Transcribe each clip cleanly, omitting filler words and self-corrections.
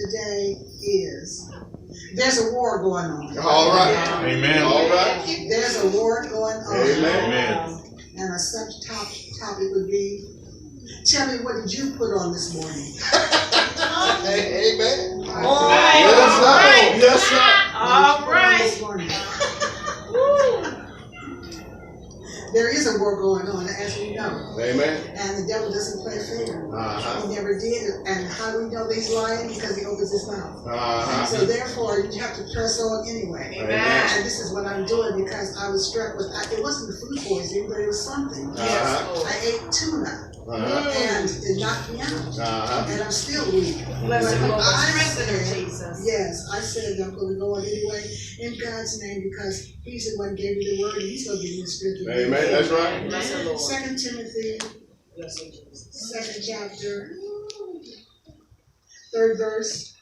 today is, there's a war going on. All right. Amen. All right. There's a war going on. Amen. And a such topic would be, tell me, what did you put on this morning? Amen. All right. Yes, sir. All right. This morning. There is a war going on, as we know. Amen. And the devil doesn't play fair. Uh-huh. He never did. And how do we know that he's lying? Because he opens his mouth. Uh-huh. So therefore, you have to press on anyway. Amen. And this is what I'm doing because I was struck with, it wasn't food poisoning, but it was something. Uh-huh. I ate tuna. Uh-huh. And it knocked me out. Uh-huh. And I'm still weak. Blessed But Lord, I strengthen her, said, Jesus. yes, I said I'm going to go on anyway in God's name because he's the one who gave me the word and he's going to give me the strength. Amen. That's right. Blessed Lord. 2 Timothy, Blessed Jesus. 2nd chapter, 3rd verse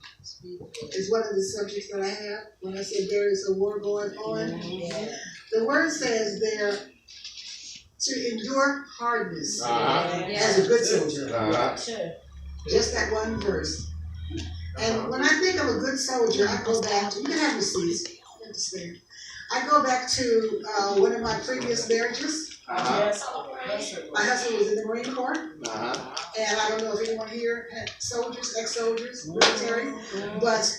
is one of the subjects that I have when I said there is a war going on. The word says there to endure hardness as a good soldier. Uh-huh. Just that one verse. And when I think of a good soldier, I go back to, you can have your seats, you understand. I go back to one of my previous marriages. My husband was in the Marine Corps, and I don't know if anyone here had soldiers, ex-soldiers, military, but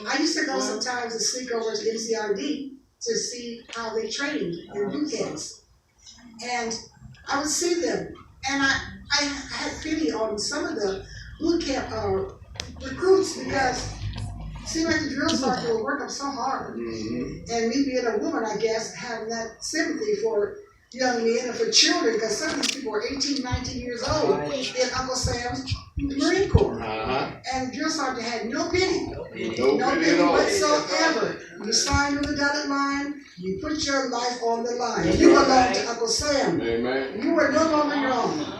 I used to go sometimes to sneak over to MCRD to see how they trained in boot camps. And I would see them, and I had pity on some of the boot camp recruits because it seemed like the drill sergeant would work them so hard. And me being a woman, I guess, having that sympathy for young men and for children, because some of these people were 18, 19 years old in Uncle Sam's Marine Corps. And the drill sergeant had no pity. No pity whatsoever. You sign on the dotted line, you put your life on the line. You belong to Uncle Sam. Amen. You are no longer your own.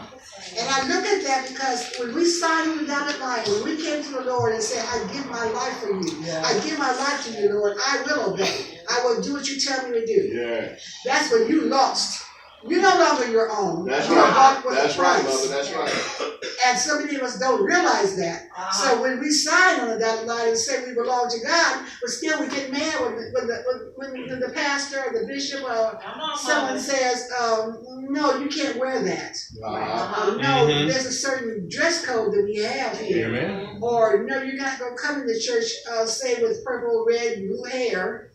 And I look at that because when we signed on the dotted line, when we came to the Lord and said, I give my life for you. I give my life to you, Lord. I will obey. I will do what you tell me to do. Yeah. That's when you lost. You're no longer your own. That's you right. With That's a right, price. Mother. That's right. And so many of us don't realize that. So when we sign on the dotted line and say we belong to God, but still we get mad when the pastor or the bishop or someone says, no, you can't wear that. No, there's a certain dress code that we have here. Amen. Or no, you're not going to come to church, say with purple, red, and blue hair.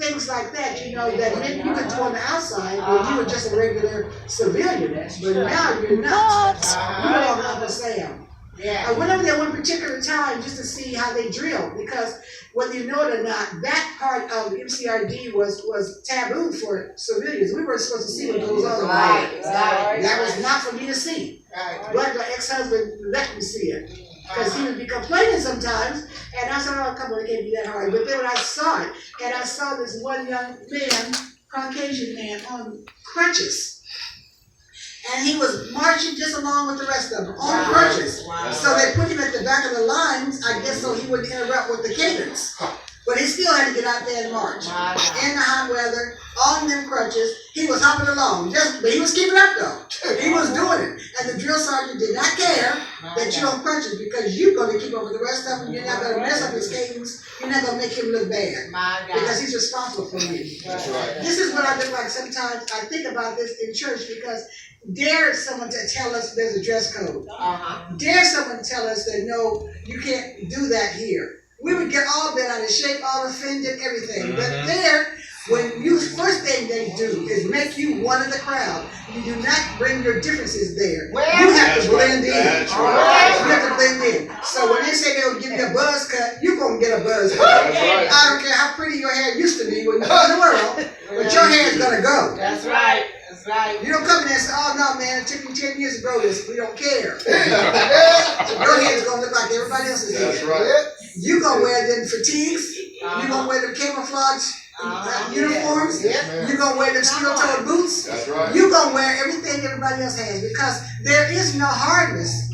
Things like that, you know, that maybe you could do on the outside when you were just a regular civilian. But now you're not. You belong to Uncle Sam. I went over there one particular time just to see how they drill, because whether you know it or not, that part of the MCRD was taboo for civilians. We weren't supposed to see what goes on. That was not for me to see. But my ex-husband let me see it. Because he would be complaining sometimes, and I said, oh, come on, it can't be that hard. But then when I saw it, and I saw this one young man, Caucasian man, on crutches. And he was marching just along with the rest of them, on crutches. So they put him at the back of the lines, I guess so he wouldn't interrupt with the cadence. But he still had to get out there and march. In the hot weather, on them crutches, he was hopping along. But he was keeping up though. He was doing it. And the drill sergeant did not care that you're on crutches, because you're going to keep up with the rest of them. You're not going to mess up his cadence. You're not going to make him look bad. Because he's responsible for you. That's right. This is what I look like sometimes. I think about this in church because dare someone to tell us there's a dress code. Dare someone to tell us that no, you can't do that here. We would get all bent out of shape, all offended, everything. But there, when you, first thing they do is make you one of the crowd. You do not bring your differences there. You have to blend in. That's You have to blend in. So when they say they'll give you a buzz cut, you're going to get a buzz cut. I don't care how pretty your hair used to be when you were in the world, but your hair is going to go. That's right. That's right. You don't come in there and say, oh no man, it took me 10 years to grow this. We don't care. Your hair is going to look like everybody else's hair. That's right. You're going to wear them fatigues. You're going to wear them camouflage uniforms. You're going to wear them steel-toed boots. That's right. You're going to wear everything everybody else has, because there is no hardness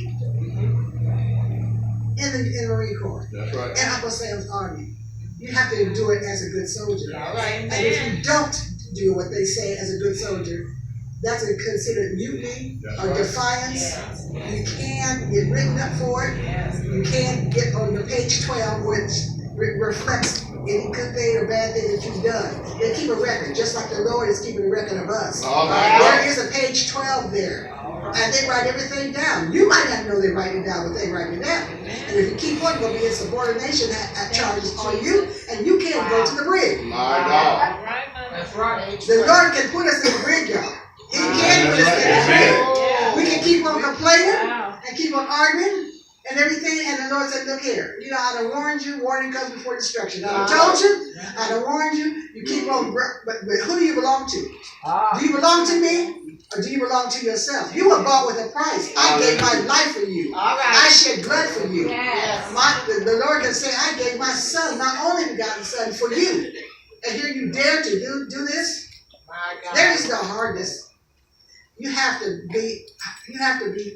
in the Marine Corps. That's right. In Uncle Sam's Army. You have to do it as a good soldier. And if you don't do what they say as a good soldier, that's considered mutiny or defiance. You can get written up for it. You can get on your paycheck page 12, which reflects any good thing or bad thing that you've done. They keep a record, just like the Lord is keeping a record of us. Oh, my There God. is a page 12 there. And they write everything down. You might not know they write it down, but they write it down. And if you keep on, going to be in subordination charges on you, and you can't go to the brig. My God. That's right. The Lord can put us in the brig, y'all. He can put us in the brig. We can keep on complaining and keep on arguing and everything, and the Lord said, look here, you know, I done warned you, warning comes before destruction. I done told you, I done warned you, you keep on, but who do you belong to? Do you belong to me? Or do you belong to yourself? You were bought with a price. I gave my life for you. I shed blood for you. The Lord can say, I gave my son, not only begotten son, for you. And here you dare to do this? There is no hardness. You have to be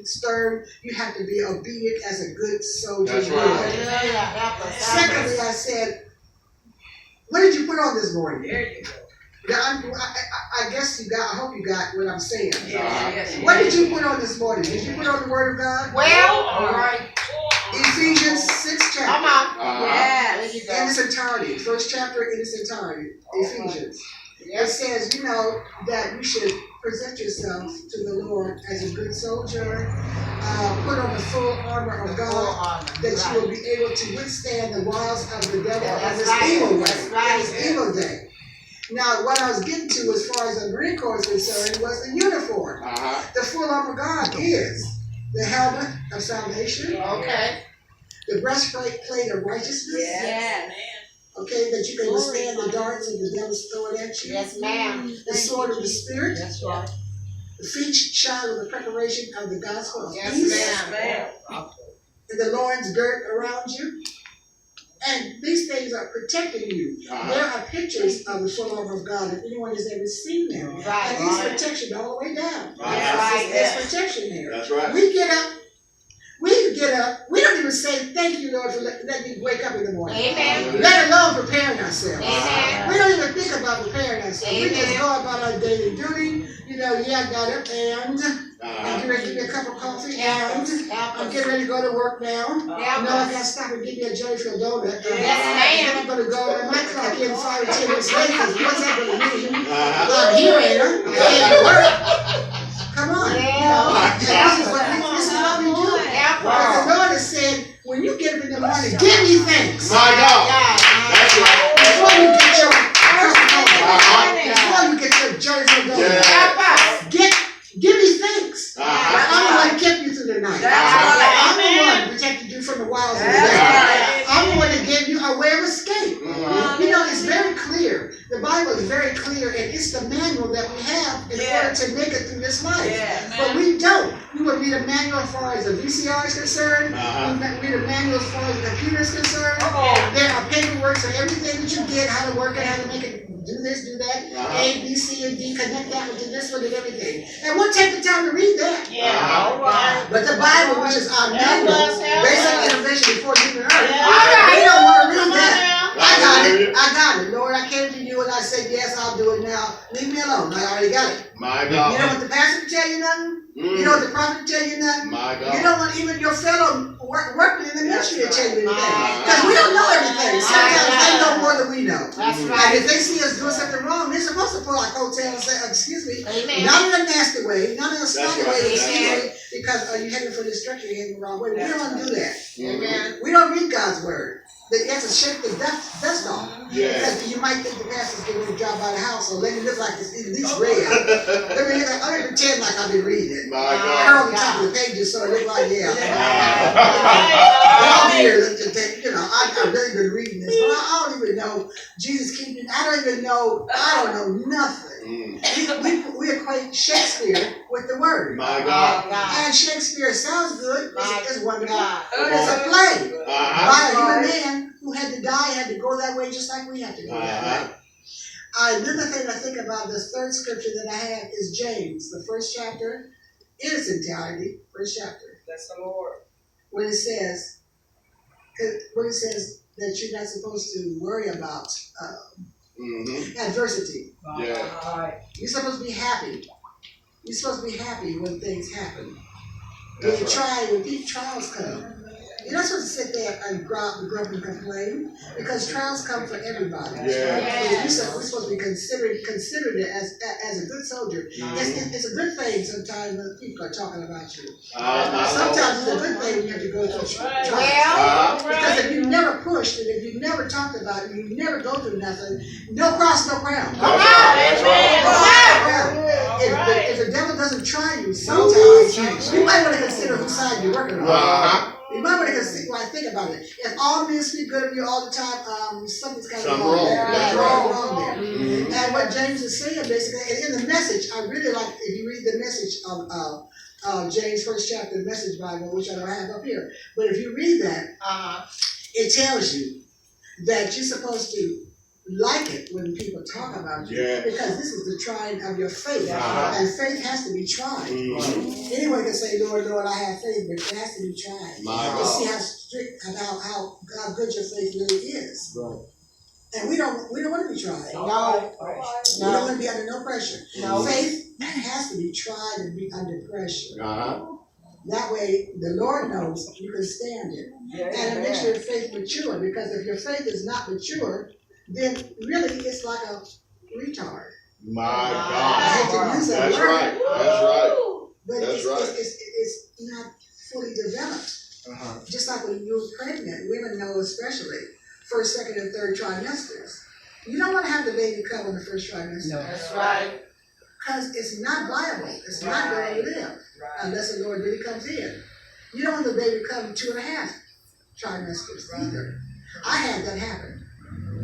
stern. You have to be obedient as a good soldier. That's right. Secondly, I said, what did you put on this morning? There you go. I guess you got, I hope you got what I'm saying. Yes. What did you put on this morning? Did you put on the Word of God? All right. Ephesians 6 chapter. Come on. There you go. In its entirety. First chapter in its entirety. Ephesians. It says, you know, that you should present yourself to the Lord as a good soldier. Put on the full armor of God, that you will be able to withstand the wiles of the devil in this evil way, this evil day. Now, what I was getting to as far as the Marine Corps is concerned was the uniform. The full armor of God is the helmet of salvation, the breastplate of righteousness, okay, that you can withstand the darts and the devil's throwing at you. Yes, ma'am. The sword of the Spirit. That's right. The feet shod with the preparation of the gospel of Yes, peace. ma'am. And the loins girt around you. And these things are protecting you. There are pictures of the full armor of God if anyone has ever seen them. And these protection all the way down. There's protection there. That's right. We get up. We don't even say thank you, Lord, for letting me wake up in the morning. Amen. Let alone preparing ourselves. Amen. We don't even think about preparing ourselves. We just Amen. go about our daily duty. You know, I got up and I'm getting ready to give me a cup of coffee and I'm getting ready to go to work now. No, I got to stop and give me a Jellyfield donut. Then I'm going to go and I might clock in 5 or 10 minutes late because what's that going to mean? I'm here, ain't I? I can't work. Come on. This is what we do. But the Lord has said, when you get up in the morning, give me thanks. My God. That's right. Before you get your cup of coffee, before you get your Jellyfield donut, give me thanks. I'm the one who kept you through the night. I'm the one who protected you from the wiles of the devil. I'm the one that gave you a way of escape. You know, it's very clear. The Bible is very clear, and it's the manual that we have in order to make it through this life. But we don't. You will read a manual as far as the VCR is concerned. You will read a manual as far as the computer is concerned. There are paperwork for everything that you get, how to work it, how to make it, do this, do that, A, B, C, and D, connect that with this one and everything. And we'll take the time to read that. But the Bible, which is our manual, basic intervention before leaving earth, we don't want to read that. I got it. Lord, I came to you and I said, yes, I'll do it now. Leave me alone. I already got it. My You God. don't want the pastor to tell you nothing? You don't want the prophet to tell you nothing? My You God. don't want even your fellow workmen in the ministry to tell you anything. Because we don't know everything. Sometimes they know more than we know. And if they see us doing something wrong, they're supposed to pull our coattail and say, excuse me, not in a nasty way, not in a snotty way, excuse me, because you're heading for destruction, you're heading the wrong way. We don't want to do that. We don't read God's word. You have to shake the dust off. Because you might think the pastor's getting ready to drop by the house, so let me look like it's at least read. Let me look like, I don't pretend like I've been reading it. My God. Curl the top of the pages so it look like, yeah. I'm here, you know, I've really been reading this, but I don't even know Jesus keeping, I don't know nothing. We equate Shakespeare with the word. My God. And Shakespeare sounds good, it's wonderful. Come It's a on. play by a human man who had to die, had to go that way just like we have to go that way. Another thing I think about this third scripture that I have is James, the first chapter, in its entirety, first chapter. That's the Lord. When it says that you're not supposed to worry about adversity. You're supposed to be happy. You're supposed to be happy when things happen. When deep trials come. You're not supposed to sit there and grump and complain, because trials come for everybody. Yeah. We're supposed to be considered it as a good soldier. It's a good thing sometimes when people are talking about you. Sometimes it's a good thing when you have to go through trials. Because if you never pushed and if you never talked about it, you never go through nothing, no cross, no crown. That's right. If the devil doesn't try you, sometimes you might want to consider whose side you're working on. You might want to consider, think about it. If all men speak good of you all the time, something's kind of wrong there. That's Wrong there. And what James is saying basically, and in the message, I really like, if you read the message of James' first chapter, the Message Bible, which I don't have up here, but if you read that, it tells you that you're supposed to like it when people talk about you, because this is the trying of your faith, and faith has to be tried. Anyone can say, Lord, Lord, I have faith, but it has to be tried. You see how strict, how good your faith really is. And we don't want to be tried. No. We don't want to be under no pressure. No. Faith has to be tried and be under pressure. That way, the Lord knows you can stand it. And it makes your faith mature, because if your faith is not mature, then really it's like a retard. My I God. hate to use that That's word, right. That's right. but That's right. it's not fully developed. Just like when you're pregnant, women know especially first, second, and third trimesters. You don't want to have the baby come in the first trimester. That's right. Because it's not viable. It's not going to live unless the Lord really comes in. You don't want the baby to come 2.5 trimesters either. I had that happen.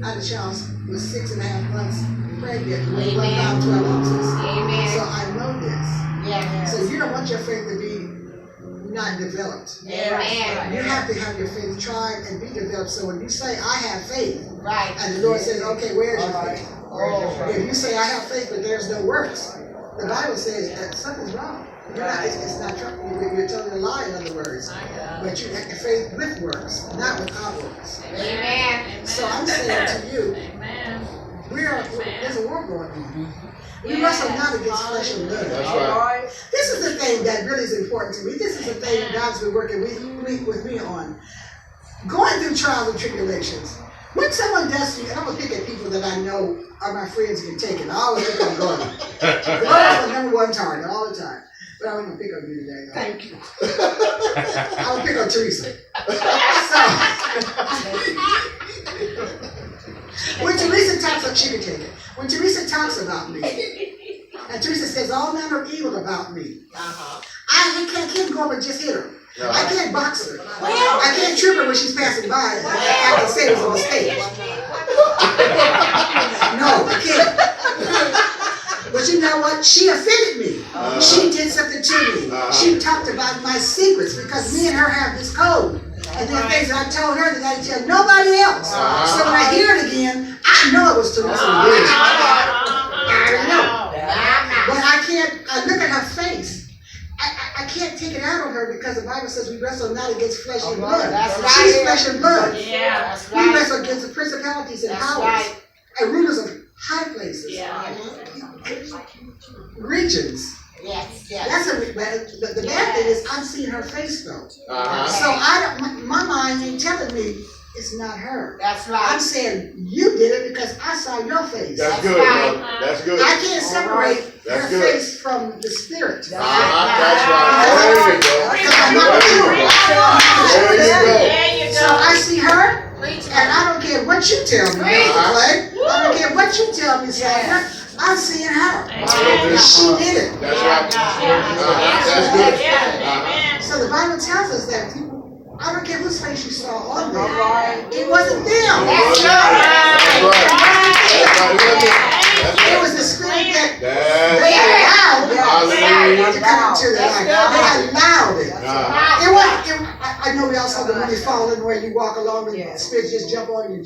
I had a child was 6.5 months pregnant, weighed 1 pound 12 ounces. So I know this. So you don't want your faith to be not developed. You have to have your faith tried and be developed. So when you say, I have faith, and the Lord says, okay, where's your faith? If you say, I have faith, but there's no works, the Bible says that something's wrong. It's not true. You're telling a lie, in other words. But you have faith with works, not without works. So I'm saying to you, there's a war going on. We wrestle not against flesh and blood. That's right. This is the thing that really is important to me. This is the thing God's been working with me on. Going through trials and tribulations. When someone does to you, and I'm going to pick at people that I know are my friends and can take it. I always pick on Gordon. Gordon's the #1 target all the time. But I'm going to pick on you today. Thank you. I'm going to pick on Teresa. When Teresa talks about, she can take it. When Teresa talks about me, and Teresa says all manner of evil about me, I can't go up and just hit her. I can't box her. I can't trip her when she's passing by. I can say it was a mistake. No, I can't. But you know what? She offended me. She did something to me. She talked about my secrets, because me and her have this code. And there are things I told her that I didn't tell nobody else. So when I hear it again, I know it was Teresa. I already know. But I look at her face. I can't take it out on her, because the Bible says we wrestle not against flesh and blood. She's flesh and blood. We wrestle against the principalities and powers and rulers of high places, regions. That's the bad thing is I'm seeing her face though. So my mind ain't telling me it's not her. I'm saying you did it because I saw your face. That's good, bro. That's good. I can't separate her face from the spirit. That's right. There you go. There you go. So I see her, and I don't care what you tell me, I don't care what you tell me, Sandra. I'm seeing her. She did it. That's right. That's good. So the Bible tells us that people, I don't care whose face you saw on there. It wasn't them. It was the spirit that they allowed to come into their life. They allowed it. I know we all saw the movie Fallen, where you walk along and the spirits just jump on you,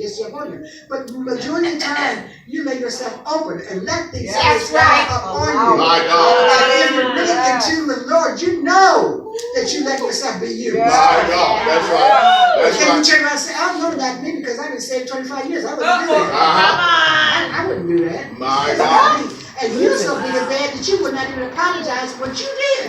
But majority of the time, you make yourself open and let these spirits rise up on you. And if you're really into the Lord, you know that you let yourself be you. My God, that's right. That's Then you right. turn around and say, I don't know about me because I've been saved 25 years. I wouldn't do that. I wouldn't do that. My God. And you so big and bad that you would not even apologize for what you did.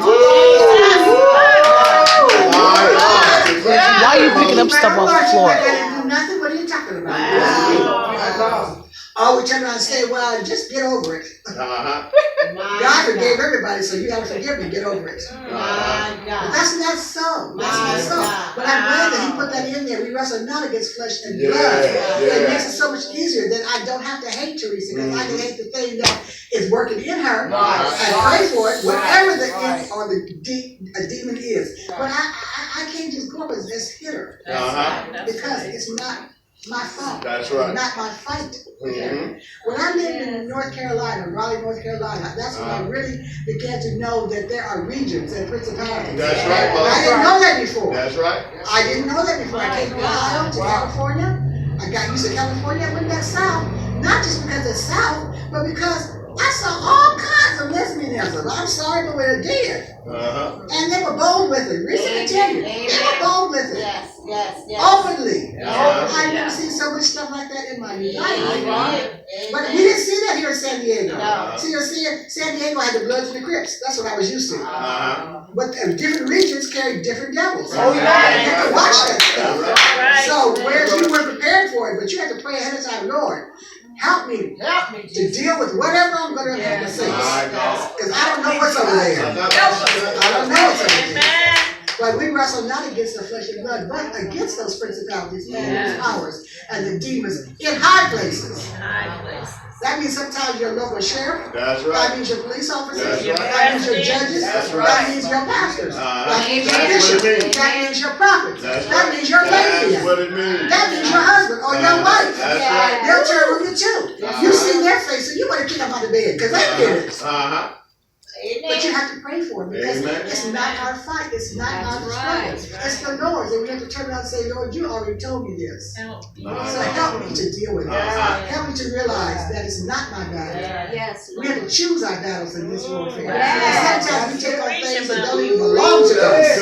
Why are you picking up stuff off the floor? I didn't do nothing. What are you talking about? Oh, we turn around and say, well, just get over it. God forgave everybody, so you have to forgive me. Get over it. But that's not so. That's not so. But I'm glad that he put that in there. We wrestle not against flesh and blood. It makes it so much easier that I don't have to hate Teresa, because I can hate the thing that is working in her and pray for it, whatever the it or the demon is. But I can't just go up and just hit her because it's not my fault. That's right. Not my fight. When I lived in North Carolina, Raleigh, North Carolina, that's when I really began to know that there are regions and principalities. That's right, Mother. I didn't know that before. That's right. I didn't know that before. I came from Ohio to California. I got used to California. I went back south, not just because it's south, but because I saw all kinds of lesbianism. I'm sorry, but we're dead. And they were bold with it. Reason to tell you, they were bold with it. Yes. Openly. I've never seen so much stuff like that in my life. But we didn't see that here in San Diego. See, San Diego had the Bloods and the Crips. That's what I was used to. But different regions carry different devils. You have to watch that stuff. So whereas you weren't prepared for it, but you had to pray ahead of time, Lord, help me to deal with whatever I'm going to have to face. Because I don't know what's over there. I don't know what's over there. But we wrestle not against the flesh and blood, but against those principalities and those powers and the demons in high places. That means sometimes your local sheriff. That's right. That means your police officers. That's right. That means your judges. That's right. That means your pastors. That means your That's what it bishop. means. That means your prophets. That's That right. means your That's lady. what it means. That means your husband or your wife. That's right. They'll turn on you too. You see their face, so you want to kick them out of bed because they did it. But you have to pray for it because it's not our fight. It's not our struggle. It's the Lord's. And we have to turn around and say, Lord, you already told me this. So help me to deal with it. Help me to realize that it's not my battle. We have to choose our battles in this warfare. And sometimes we take on things that don't even belong to us.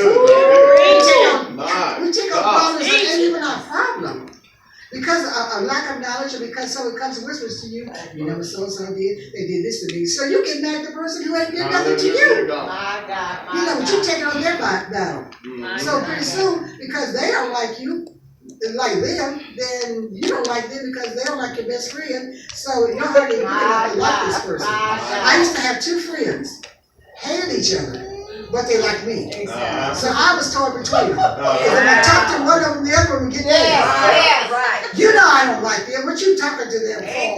We take on problems that ain't even our problem. Because of lack of knowledge, or because someone comes and whispers to you, you know what so-and-so did, they did this to me. So you get mad at the person who ain't did nothing to you. You know, but you take on their battle. So pretty soon, because they don't like you, like them, then you don't like them because they don't like your best friend. So you're hardly even like this person. I used to have two friends, hated each other, but they liked me. So I was torn between them. If I talk to one of them, the other one would get mad. You know I don't like them. What you talking to them for?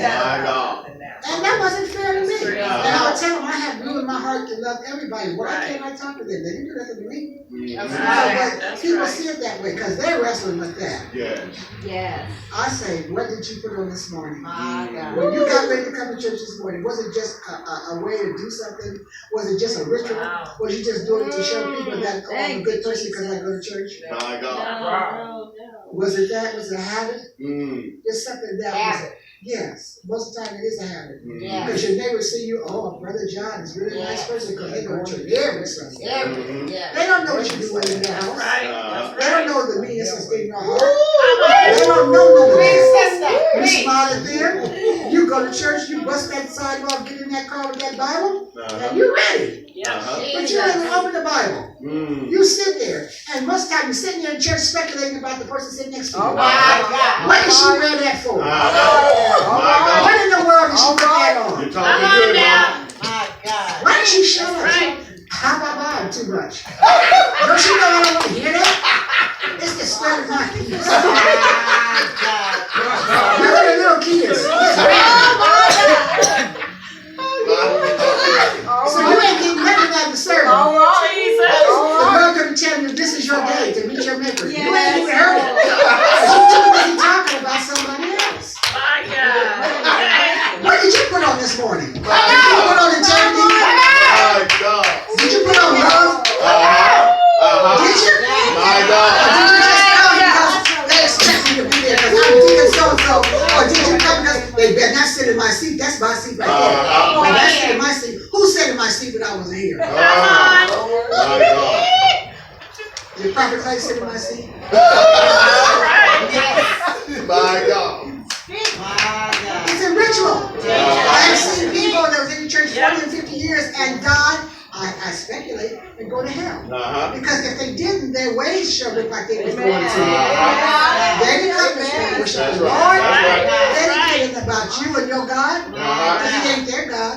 And that wasn't fair to me. And I would tell them I have room in my heart to love everybody. Why can't I talk to them? They didn't do nothing to me. But people see it that way because they're wrestling with that. Yes. I say, what did you put on this morning? My God. When you got ready to come to church this morning, was it just a way to do something? Was it just a ritual? Was you just doing it to show people that I'm a good person because I go to church? My God. Was it that? Was it a habit? It's something that Habit. Yes, most of the time it is a habit. Yeah. Because your neighbors see you, oh, Brother John is really a nice person because they go to church every Sunday. Yeah. They don't know what you're doing in their house. They don't know the meanness that's in your heart. They They don't know none of that. You Please. smile at them, you go to church, you bust that sidewalk, get in that car with that Bible, and you're ready. But you haven't opened the Bible. You sit there, and most of the time you're sitting there in church speculating about the person sitting next to you. Oh my God. What is she read that for? My What in the world did she put that on? You're talking good, Mama. My God. Why did she shut up? How about mine too much? Don't you know I don't want to hear that? It's the spread of my peace. My God. Now look at little kids. So you ain't getting nothing out of the sermon. The Lord couldn't tell you this is your day to meet your maker. You ain't even heard it. You're too busy talking about somebody else. What did you put on this morning? Did you put on integrity? My God. Did you put on love? Did you? My God. Or did you just come because they expect me to be there because I'm deacon so-and-so? Or did you come because they better not sit in my seat? That's my seat right there. When I sit in my seat, who sat in my seat when I wasn't here? My God. Did Prophet Clay sit in my seat? My God. It's a ritual. I have seen people that was in the church Because if they didn't, their ways shall look like they was going to. Uh-huh. They didn't come to worship That's the right. Lord. That's They didn't care anything about you and your God. Because he ain't their God.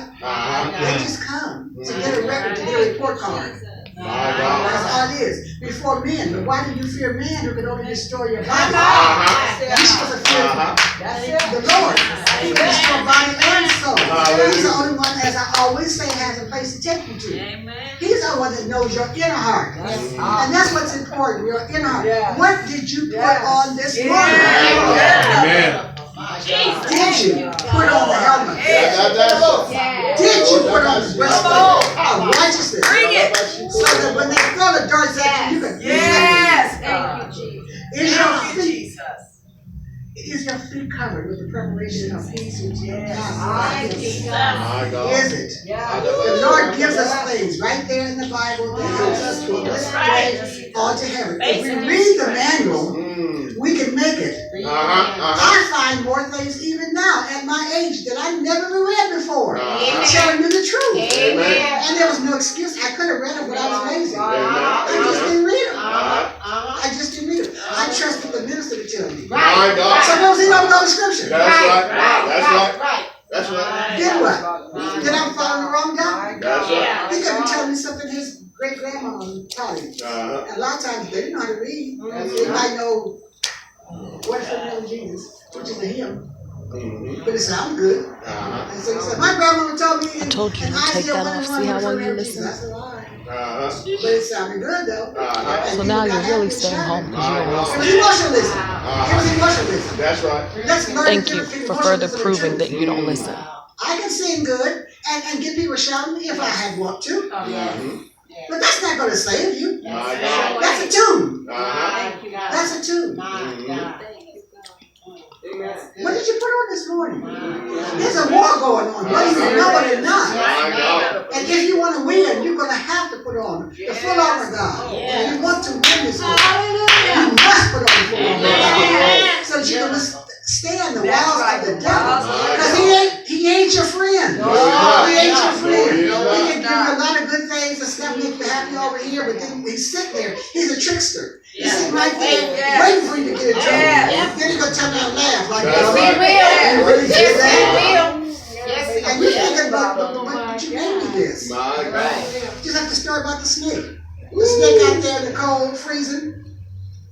They just come to get a record, to get a report card. My God. That's all it is. Before men. But why do you fear man who can only destroy your body? You're supposed to fear the Lord. He can destroy body and soul. He's the only one, as I always say, has a place to take you to. He's the one that knows your inner heart. And that's what's important, your inner heart. What did you put on this morning? Amen. Did you put on the helmet? Did you put on the breastplate of righteousness? So that when they throw the darts at you, you can Is your feet covered with the preparation of peace which you have? My God. Is it? The Lord gives us things right there in the Bible that helps us to this way on to heaven. If we read the manual, we can make it. I find more things even now at my age that I never read before. Telling you the truth. And there was no excuse. I could have read them, but I was lazy. I just didn't read them. I just didn't read them. I trusted the minister to tell me. My God. Suppose he don't know the scripture. That's right. That's right. That's right. Then what? Then I'm following the wrong doctor. That's right. He could be telling me something his great grandma taught him. And a lot of times they didn't know how to read. They might know what if it was Jesus, which is a hymn. But it sounds good. And so he said, my grandmama told me I told you to take that off. See how well you listen? That's a lie. But it sounded good though. So now you're really staying home because you don't It listen. was emotionalism. It was emotionalism. That's right. Let's learn Thank the you difference for between further emotionalism and proving that truth. you don't listen. I can sing good and get people shouting if I had want to. But that's not going to save you. My God. That's a tune. That's That's a tune. What did you put on this morning? There's a war going on, whether you know it or not. My God. And if you want to win, you're going to have to put on the full armor of God. And you want to win this war, you must put on the full armor of God. So that you can stand the wiles of the devil. Because he ain't your friend. He ain't your friend. He can give you a lot of good things and stuff, make you happy over here, but then he's sitting there. He's a trickster. He's sitting right there waiting for you to get in trouble. Then he's going to tell me and laugh like That's that. right. You really did that? Yes, And you thinking, but you gave me this. My God. Just have to start about the snake. The snake out there in the cold, freezing.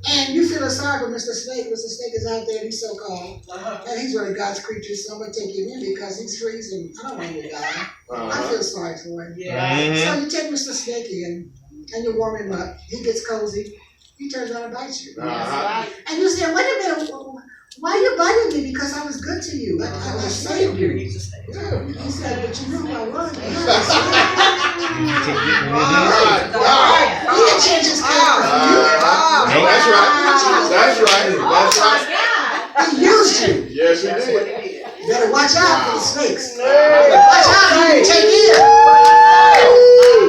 And you feel sorry for Mr. Snake. Mr. Snake is out there and he's so cold. And he's really God's creature, so I'm going to take him in because he's freezing. I don't want him to die. I feel sorry for him. So you take Mr. Snake in and you warm him up. He gets cozy. He turns around and bites you. And you say, wait a minute, why are you biting me? Because I was good to you. I saved you. He said, but you knew who I was. He didn't change his character for you. That's right. That's right. That's right. He used you. Yes, he did. You better watch out for the snakes. Watch out who you take in.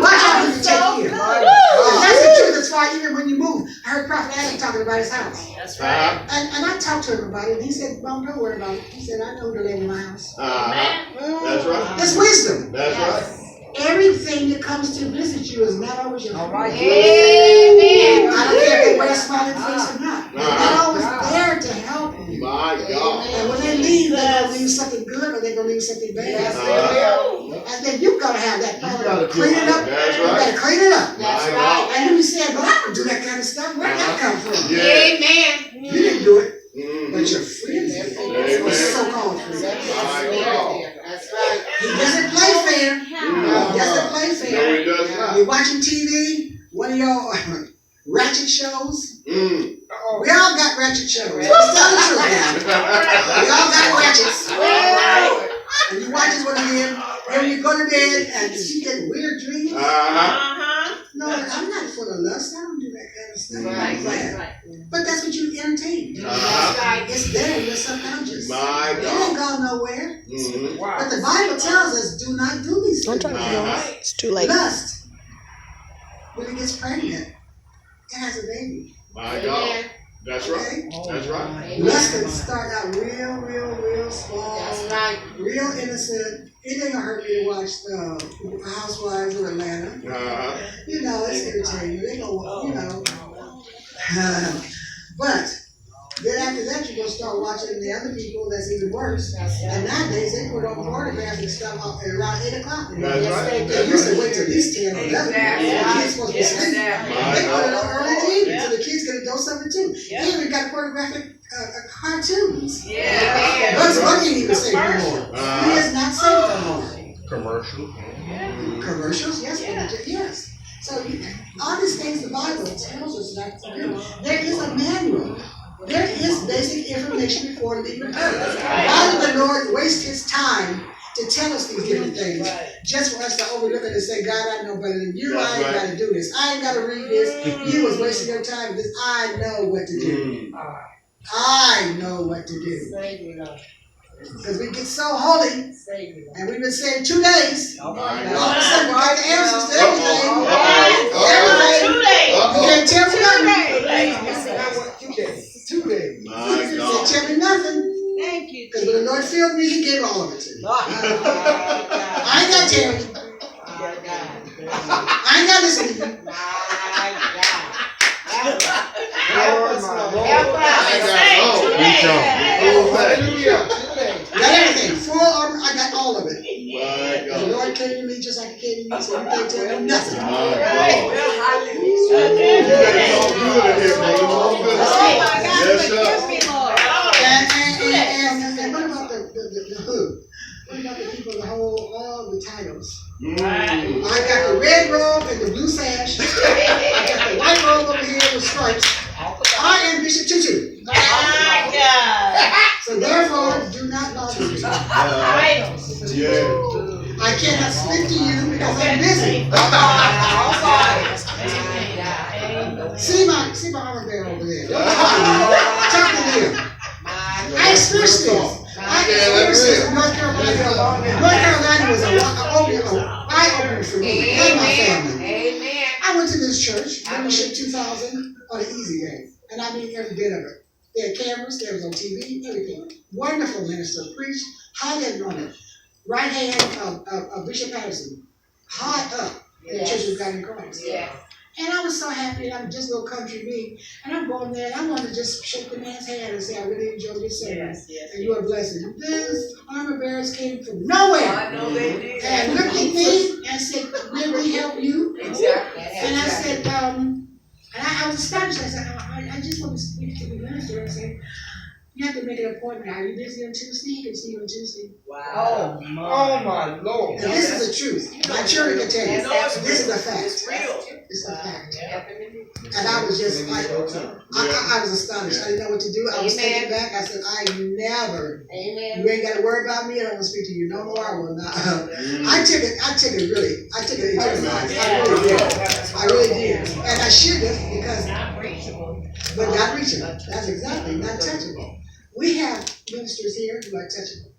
Watch out who you take in. And that's the truth as far even when you move. I heard Prophet Adam talking about his house. That's right. And I talked to him about it. And he said, Mom, don't worry about it. He said, I know who to live in my house. That's right. It's wisdom. That's right. Everything that comes to visit you is not always your fault. Amen. I don't care if they wear a smiling face or not. They're not always there to help you. My God. And when they leave, they're going to leave something good or they're going to leave something bad. And then you've got to have that power to clean it up. That's You got right. to clean it up. My God. And you be saying, but I don't do that kind of stuff. Where did that come from? Yeah. You didn't do it. Mhm. But your friends did. Amen. Or so-called friends. My God. He doesn't play fair. He doesn't play No, fair. he does not. You're watching TV, one of your ratchet shows. Mm. We all got ratchet shows. Let's tell the truth now. We all got ratchets. And you watch one of them, then you go to bed and you get weird dreams. No, I'm not full of lust. I don't do that kind of stuff. But that's what you entertain. It's there in your subconscious. My It ain't God. gone nowhere. Mhm. But the Bible tells us do not do these Don't things. try to do it. It's too late. Lust, when it gets pregnant, it has a baby. My God. That's right. That's right. Lust can start out real small. That's right. Real innocent. It ain't gonna hurt me to watch Housewives of Atlanta. You know, it's irritating. They gonna, you know. But then after that, you're gonna start watching the other people that's even worse. And nowadays, they put on pornographic stuff up around 8 o'clock. That's right. They used to wait till at least 10 or 11. Exactly. The kids supposed to be sleeping. They put it on early in the evening so the kids could do something too. They even got pornographic cartoons. Yeah. Bugs Bunny ain't even safe no more. He is not safe no more. Commercial. Commercials, yes, yes. So all these things the Bible tells us not to do. There is a manual. There is basic information before leaving earth. Why did the Lord waste his time to tell us these different things? Just for us to overlook it and say, God, I know better than you. I ain't got to do this. I ain't got to read this. You was wasting your time with this. I know what to do. I know what to do. Because we get so holy, and we've been saying 2 days, and all of a sudden we got the answers to everything. Everything. You can't tell me nothing. 2 days. You can't tell me nothing. Thank you. Because when the Lord filled me, he gave all of it to me. I ain't got to tell you. I ain't got to listen to you. Got everything. Full armor. I got all of it. The Lord came to me just like he came to me, so you can't tell me nothing. And what about the hood? What about the people, all the titles? I got the red robe and the blue sash. I got the white robe over here with stripes. I am Bishop Tutu. So therefore, do not bother me. I cannot speak to you because I'm busy. See my armor bearer over there. Talk to them. I experienced this. I experienced this in North Carolina. North Carolina was an eye-opener for me and my family. I went to this church, membership 2000 on an easy day. And I mean every bit of it. They had cameras, they was on TV, everything. Wonderful minister, preached, highly anointed. Right hand of Bishop Patterson, high up in the Church of God in Christ. And I was so happy, and I'm just a little country me. And I'm going there, and I want to just shake the man's hand and say, I really enjoyed your service. And you are blessed. This armor bearers came from nowhere. I know they did. And looked at me and said, will we help you? Exactly. And I said, and I was astonished. I said, I just want to speak to the minister. I said, you have to make an appointment. Are you busy on Tuesday? You can see you on Tuesday. Wow. Oh my Lord. And this is the truth. My children can tell you. This is a fact. It's real. It's a fact. And I was just like, I was astonished. I didn't know what to do. I was taken back. I said, I never. You ain't got to worry about me. I don't want to speak to you no more. I will not. I took it really. I took it internalized. I really did. And I should have because. But not reachable. That's exactly, not touchable. We have ministers here who are touchable.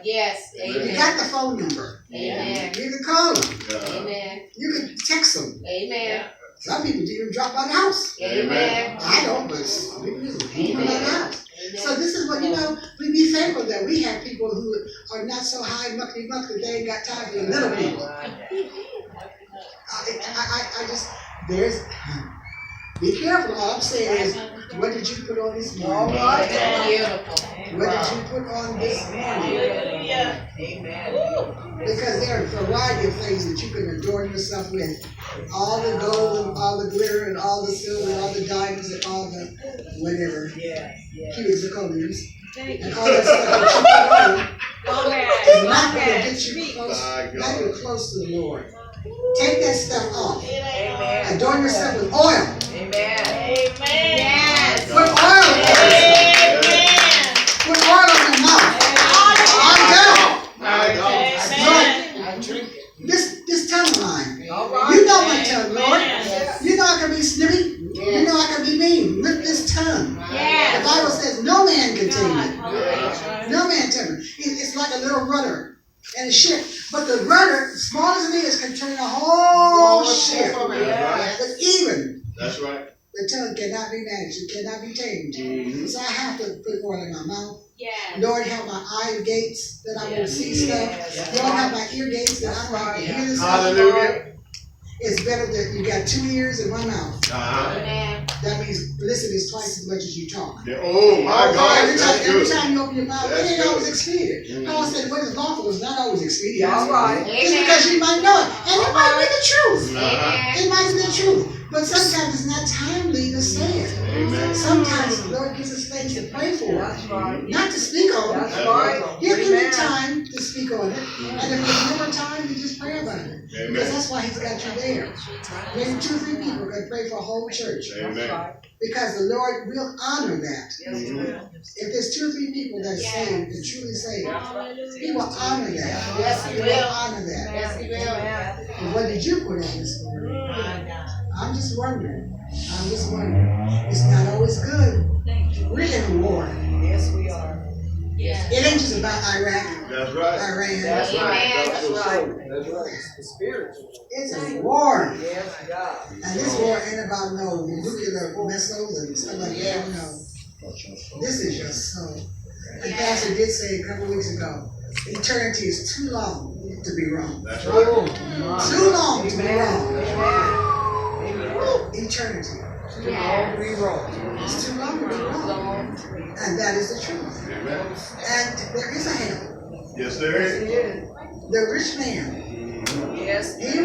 Yes. You got the phone number. Amen. You can call them. Amen. You can text them. Amen. Some people do even drop by the house. Amen. I don't, but people by the house. So this is what, we be thankful that we have people who are not so high mucky muck that they ain't got time for the little people. Be careful. All I'm saying is, what did you put on this morning? Beautiful. What did you put on this morning? Because there are a variety of things that you can adorn yourself with. All the gold and all the glitter and all the silver and all the diamonds and all the whatever. Cubic zirconiums. And all that stuff that you put on is not going to get you close, not even close to the Lord. Take that stuff off. Adorn yourself with oil. Put oil on yourself. Put oil on your mouth. I'm done. Lord, this tongue of mine. You know my tongue, Lord. You know I can be snippy. You know I can be mean. With this tongue. The Bible says no man can tame it. No man tame it. It's like a little rudder and a ship. But the rudder, as small as it is, can turn a whole ship. But even. That's right. The tongue cannot be managed. It cannot be tamed. Mhm. So I have to put oil in my mouth. Yes. Lord, help my eye gates that I will see stuff. Lord, help my ear gates that I might hear this stuff. Hallelujah. It's better that you got 2 ears and 1 mouth. Uh-huh. Amen. That means listen is twice as much as you talk. Yeah. Oh my God, Every that's every good. time you open your mouth, That's it ain't good. always expedient. Paul said what is lawful is not always expedient. All right. Just because you might know it. And it might be the truth. Uh-huh. It might be the truth. But sometimes it's not timely to say it. Amen. Sometimes the Lord gives us things to pray for, That's right. not to speak on. That's right. He'll give you Amen. time to speak on it. And if there's more time, you just pray about it. Because Amen. that's why he's got you there. Maybe 2 or 3 people can pray for a whole church. Amen. Because the Lord will honor that. Yes, He will. If there's 2 or 3 people that are saved and truly saved, He will honor that. Yes, He He will will. honor that. Yes, He will. And what did you put on this morning? I'm just wondering. It's not always good. We're in a war. Yes, we are. Yes. It ain't just about Iraq, That's right. Iran. That's right. Amen. That's right. That's right. It's the spiritual. It's a war. Yes, God. And this war ain't about no nuclear missiles and stuff like that. No. This is your soul. And Pastor did say a couple weeks ago, eternity is too long to be wrong. That's right. Too long to be wrong. Amen. Eternity. Yes. We wrong. It's too long to be wrong. And that is the truth. Amen. And there is a hell. Yes, there is. Yes. The rich man, Yes. he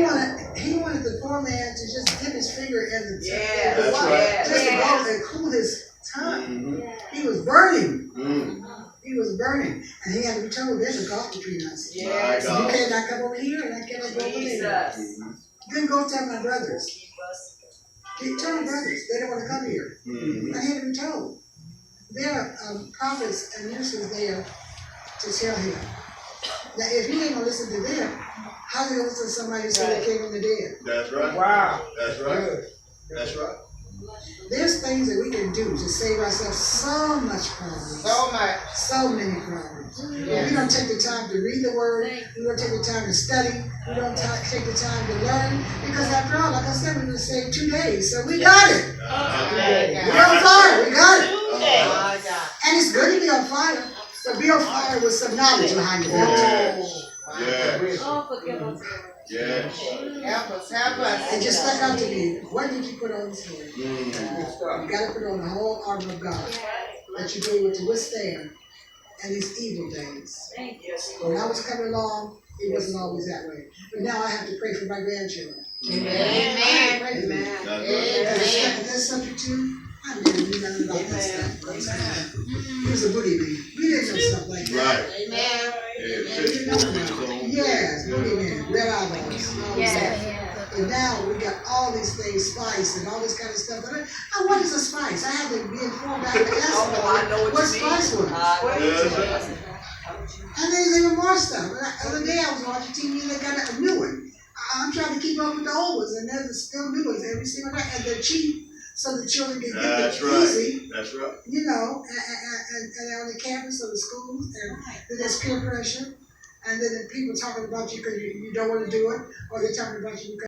wanted the poor man to just dip his finger in the Yes. the water, Yes. just to Yes. go and cool his tongue. Mhm. He was burning. Mhm. He was burning. And he had to be told, there's a gulf between us. Yes. You cannot come over here and I cannot go over there. Jesus. Then go tell my brothers. Tell my brothers, they don't want to come here. Mhm. I had to be told. There are prophets and ministers there to tell him. Now, if he ain't gonna listen to them, how they gonna listen to somebody who said they came from the dead? That's right. Wow. That's right. That's right. There's things that we can do to save ourselves so much problems. So much. So many problems. If we don't take the time to read the word, we don't take the time to study, we don't take the time to learn, because after all, like I said, we're gonna save 2 days, so we got it. We're on fire, we got it. My God. And it's good to be on fire, but be on fire with some knowledge behind your belt. Yes. Yes. Oh, forgive us. Yes. Help us. Help us. And just stuck out to me, what did you put on this morning? Mhm. You gotta put on the whole armor of God, that you be able to withstand in these evil days. When I was coming along, it wasn't always that way. But now I have to pray for my grandchildren. Amen. Pray for them. That's right. Amen. And that subject too, I never knew nothing about that stuff. He was a boogeyman. We didn't know stuff like that. Right. Amen. Yeah, We didn't know about it. Yes, boogeyman, red eyeballs. Yes. And now we got all these things, spice and all this kind of stuff. But what is a spice? I had to be informed. I had to ask Oh, I know what what you mean. spice was. Yes, sir. And there's even more stuff. The other day I was watching TV and they got a new one. I'm trying to keep up with the old ones, and there's still new ones every single day, and they're cheap, so the children can get That's them right. easy, That's right. you know, and on the campus of the schools, and then there's peer pressure, and then the people talking about you because you don't want to do it, or they're talking about you because